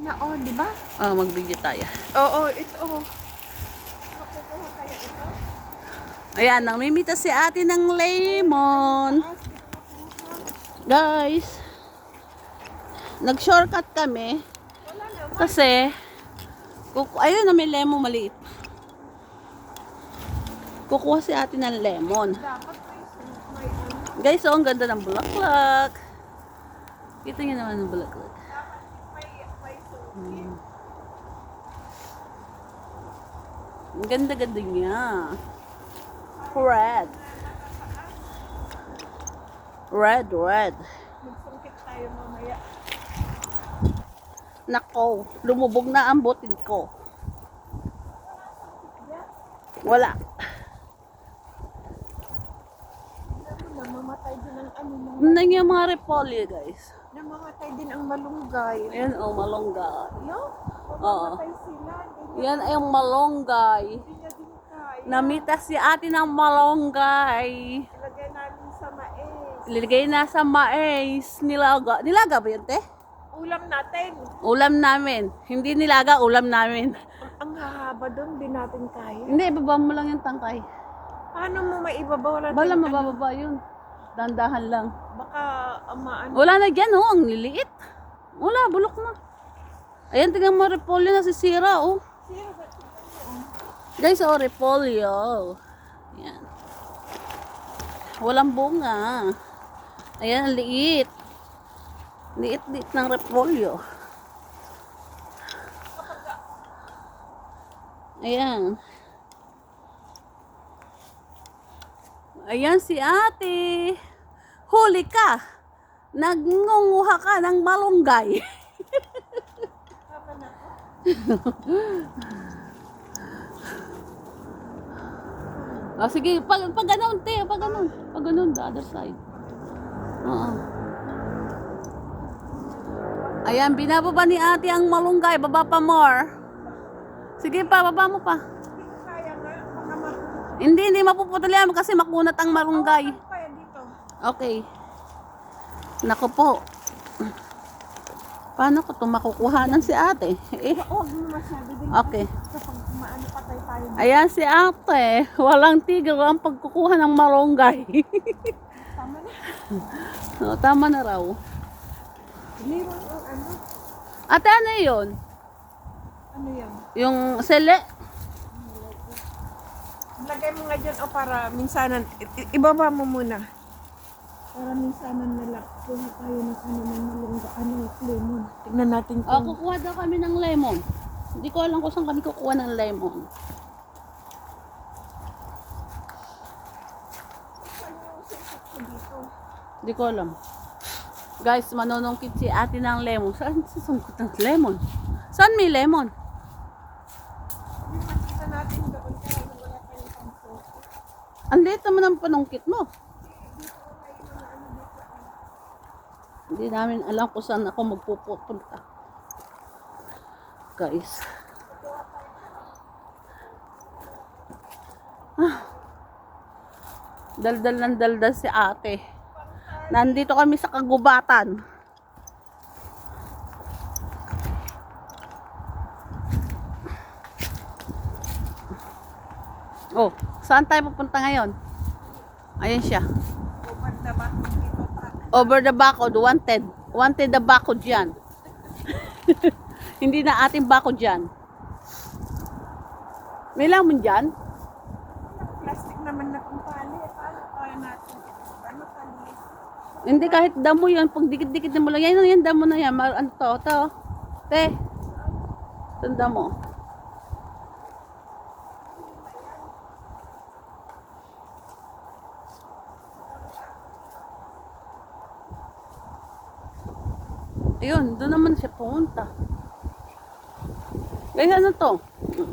Na, oh, di ba? Mag-video tayo. Oo, ito. Makukuha kaya ito? Ayan, namimita si ate ng lemon. Guys, nag-shortcut kami. Wala naman. Kasi, ayun na may lemon maliit. Kukuha si ate ng lemon. Dapat may ano. Guys, ang ganda ng bulaklak. Kita niyo naman ng bulaklak. Dapat may suki. Ang ganda-ganda niya. Red. Red. Magsungkit tayo mamaya. Nako, lumubog na ang botin ko. Wala. Namamatay din ang ano. Hindi niya mga repolyo, guys. Namamatay din ang malunggay. Ayan, malunggay. No? Oo. Namamatay sila. Yan ay ang malunggay. Hindi niya din kaya. Namita si ate ng malunggay. Ilagay namin sa mais. Iligay na sa mais. Nilaga. Nilaga ba yun, te? Ulam natin. Ulam namin. Hindi nilaga, ulam namin. Ang hahaba doon, di natin kaya. Hindi, ibaba mo lang yung tangkay. Paano mo maibabaw natin? Bala, mabababa yun. Dandahan lang. Baka maano. Wala na dyan, oh. Ang liliit. Wala, bulok na. Ayan, tingnan mo, repolyo na sisira, oh. Guys, oh, repolyo. Ayan. Walang bunga. Ayan, ang liit. Liit-liit ng repolyo. Ayan. Ayan si ate. Huli ka. Nagngunguha ka ng malunggay. Sige, pag ganun, te. Pag ganun, the other side. Oo. Ayan, binababa ni ate ang malunggay. Baba pa more. Sige pa, baba mo pa. Kaya nga, baka Hindi mapuputol yan kasi makunat ang malunggay. kaya dito. Okay. Nako po. Paano ko ito makukuhanan si ate? Huwag mo masyado din. Okay. Kapag maano patay tayo. Ayan si ate. Walang tigil ang pagkukuha ng malunggay. Tama na. Tama na raw. Liwan ang ano. Ate, ano yun? Ano yan? Yung sele? Lagay mo nga dyan o para minsanan. Ibaba mo muna. Para minsanan na lang. Kuha tayo ng ano ng malungga. Ano, lemon. Tignan natin kung... Kukuha daw kami ng lemon. Hindi ko alam kung saan kami kukuha ng lemon. Hindi ko alam. Guys, manonongkit si ate ng lemon. Saan sasungkot ng lemon? Saan may lemon? Makita natin doon kaya wala tayong pangso. Ang liit naman ang panungkit mo. Hindi namin alam kung saan ako magpupunta. Guys. Daldal ng daldal si ate. Nandito kami sa kagubatan. Oh, saan tayo pupunta ngayon? Ayan siya. Over the bakod, wanted. Wanted the bakod dyan. Hindi na ating bakod dyan. May lamon dyan? Plastic naman na kung paano. Paano kaya natin? Ano tali? Hindi, kahit damo yan. Pag dikit-dikit mo lang. Yan, damo na yan. Ano to? Te. Tanda mo. Ayun, doon naman siya pumunta. Kaya ano to?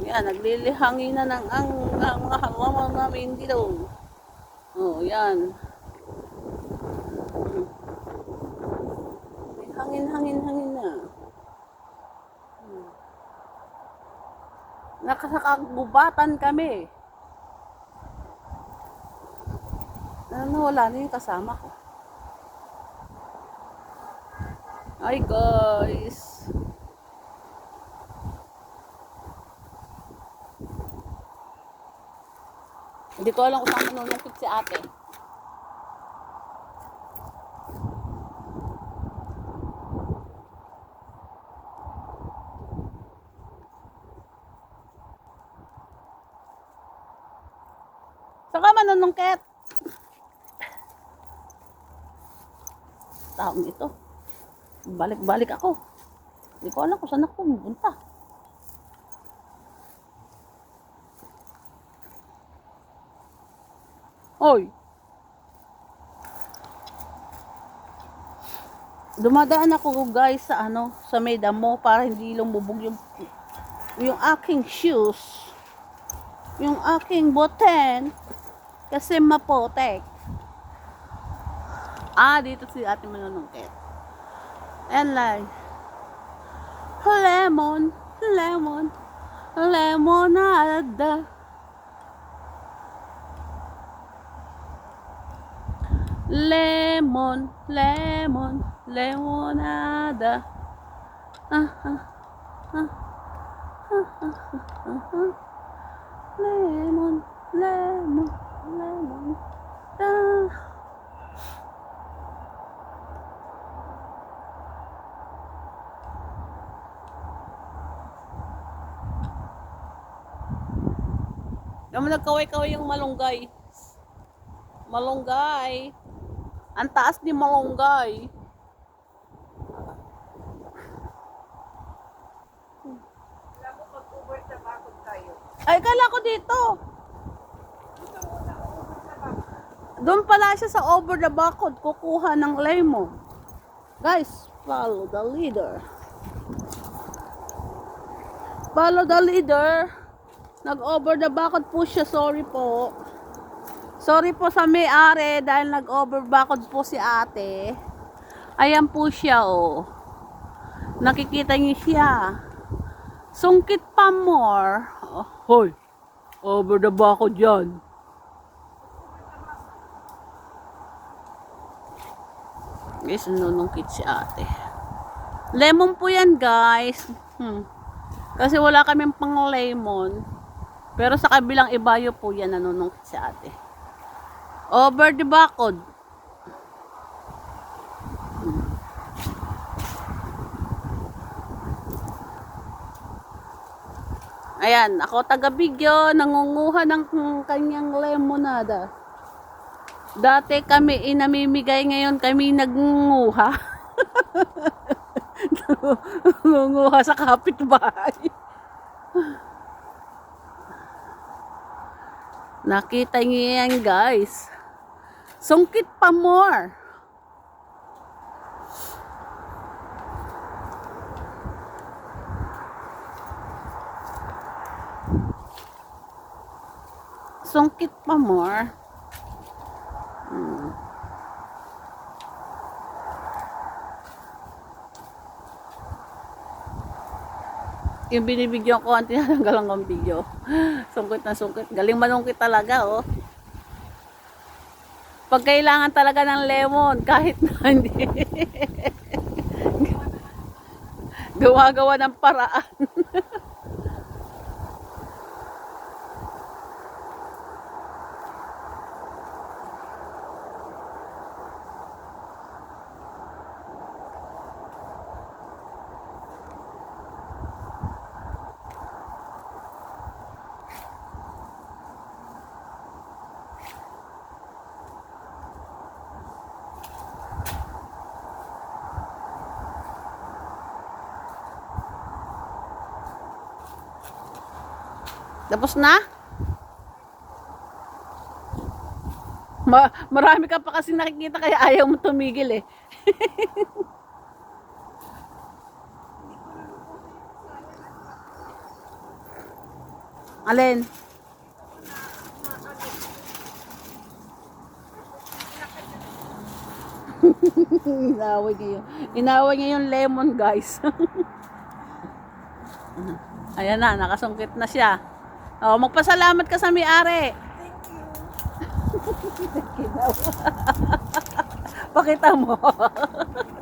Yan, naglilihangin na ng ang halaman namin dito. Oh, yan. Hangin na. Nakasakagubatan kami. Wala na yung kasama ko. Hi guys. Hindi ko alam kung saan manunungkit si ate. Saan ka manunungkit? Taong ito. Balik-balik ako. Hindi ko alam kung saan ako pumunta. Oy! Dumadaan ako guys sa sa may damo para hindi lumubog yung aking shoes. Yung aking boten kasi mapotek. Dito si ate manunungkit. And like lemon, lemon, lemonada. Lemon, lemon, lemonada. Lemon, lemon, lemon. Naman nagkaway-kaway yung malunggay. Malunggay. Ang taas ni malunggay. Alam mo, pag-Uber sa bakod tayo. Ay, kala ko dito. Doon pala siya sa over the bakod. Kukuha ng lemon. Guys, follow the leader. Follow the leader. Nag-over the bakod po siya. Sorry po. Sorry po sa may-ari dahil nag-over bakod po si ate. Ayan po siya, oh. Nakikita niyo siya. Sungkit pa more. Oh, hoy. Over the bakod yan. Guys, nanunungkit si ate. Lemon po yan, guys. Kasi wala kaming pang lemon. Pero sa kabilang ibayo po yan, nanunungkit si ate. Over the bakod. Ayan, ako taga-bigyo, nangunguha ng kanyang lemonada. Dati kami inamimigay, ngayon kami nagngunguha. Nangunguha sa kapitbahay. Nakita niyo yan, guys. Sungkit pa more. Sungkit pa more. Yung binibigyan ko, ang tinatanggalan kong video. Sungkit na sungkit. Galing manungkit talaga, oh. Pag kailangan talaga ng lemon, kahit na hindi. Gawa-gawa ng paraan. Tapos na? Marami ka pa kasi nakikita kaya ayaw mo tumigil eh. Alin? Inaway niya yun. Inaway niya yung lemon, guys. Ayan na, nakasungkit na siya. Oh, magpasalamat ka sa may-ari. Thank you. Pakita mo.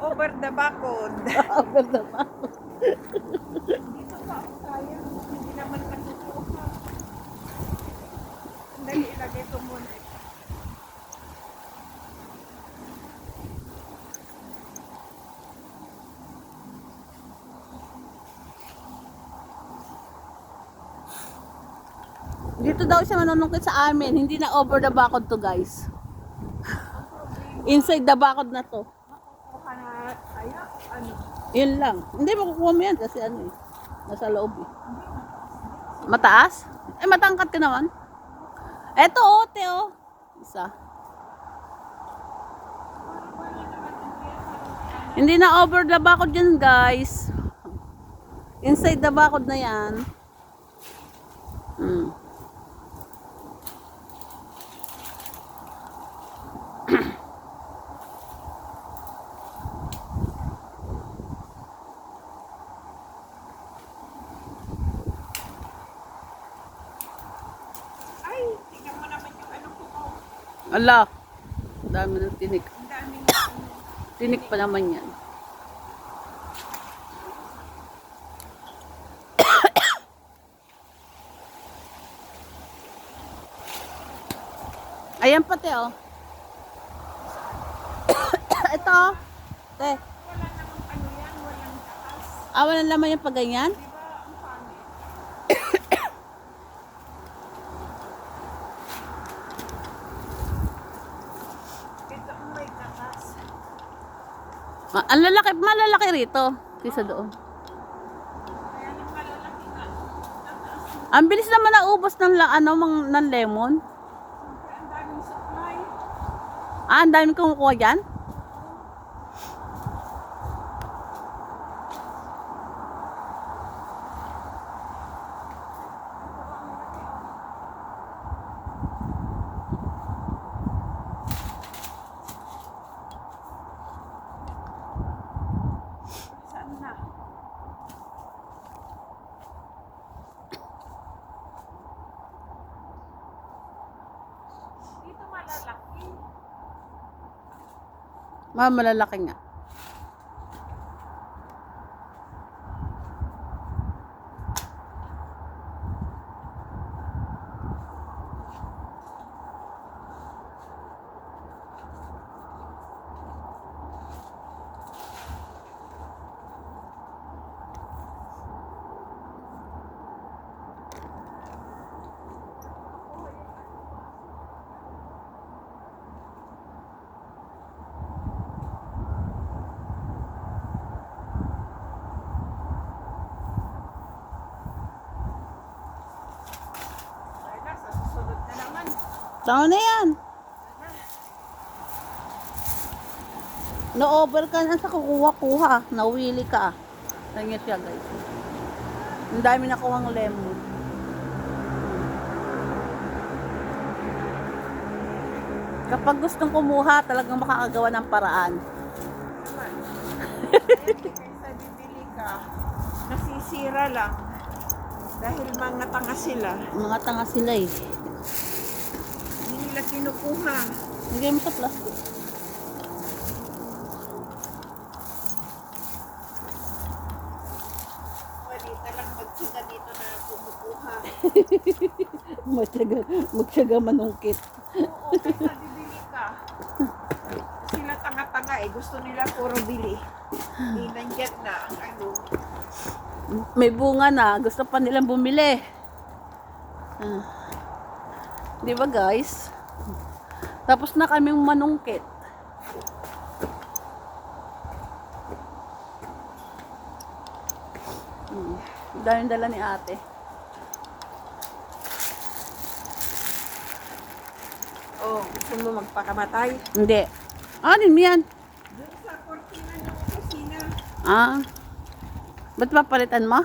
Over the bakod. Over the bakod. Dito pa ako kaya. Hindi naman natutuwa. Dali ilagay ito Dito daw siya manunungkit sa amin. Hindi na over the bakod to, guys. Inside the bakod na to. Makukuha na kaya, ano? Yun lang. Hindi makukuha mo yan kasi ano eh. Nasa loob eh. Mataas? Eh, matangkat ka naman. Eto, ote oh. Isa. Hindi na over the bakod yan, guys. Inside the bakod na yan. Ay, tingnan mo naman yung ano ko. Ala. Dami ng tinik. Ang daming ano. Tinik pa naman yan. Ayan pati oh. Ito. Te. Wala namang ano yan, walang taas. Walang laman yung pag ganyan? Di ba, ang pangit? Ito ang may taas. Ang lalaki, malalaki rito. Kisa doon. Kaya nang malalaki nga. Tataas. Ang bilis naman naubos ng, ng lemon. Siyempre, ang daming supply. Ang dami kong kukuha dyan. Saan na? Dito malalaki. Malalaki nga. Kaya sa susunod na naman. Tama na yan. Na-over ka na sa kukuha-kuha. Nawili ka. Ganyan siya, guys. Ang dami nakuhang lemon. Kapag gustong kumuha, talagang makakagawa ng paraan. Naman. Kaysa bibili ka, nasisira lang. Dahil mga tanga sila. Mga tanga sila eh. Hindi nila kinukuha. Lagay mo sa plastic. Pwede talang magtsaga dito na kumukuha. Magtyaga manungkit. Oo, kaysa bibili ka. Sila tanga-tanga eh. Gusto nila puro bili. Hindi nandiyan na ang ano. May bunga na. Gusto pa nilang bumili. Di ba, guys? Tapos na kaming manungkit. Daming dala ni ate. Oh, gusto mo magpakamatay? Hindi. Din mo yan. Doon sa kortina ng kusina. Ba't papalitan mo?